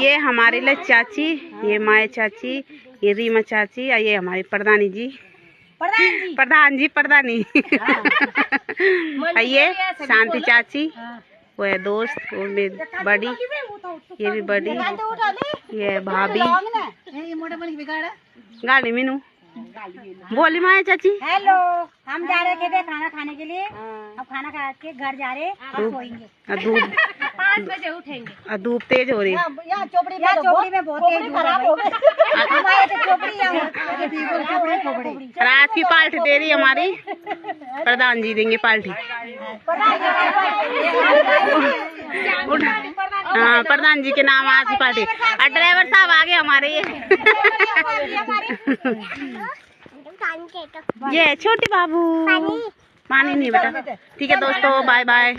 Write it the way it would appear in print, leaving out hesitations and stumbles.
ये हमारे लिए चाची, ये माए चाची, ये रीमा चाची और ये हमारी प्रधानी जी। प्रधानी ये शांति चाची, वो है दोस्त, वो मेरी बड़ी, ये भी बड़ी, ये भाभी गाड़ी मीनू बोली माया चाची। हेलो, हम जा रहे थे खाना खाने के लिए। अब खाना खा के घर जा रहे, अब सोएंगे। धूप 5 बजे उठेंगे। धूप तेज हो रही है। यहाँ चोपड़ी में बहुत तेज खराब हो गई। रात की पार्टी दे रही हमारी प्रधान जी, देंगे पार्टी। हाँ, प्रधान जी के नाम आज की पार्टी। और ड्राइवर साहब आ गए हमारे ये छोटे बाबू। पानी नहीं बेटा। ठीक है दोस्तों, बाय बाय।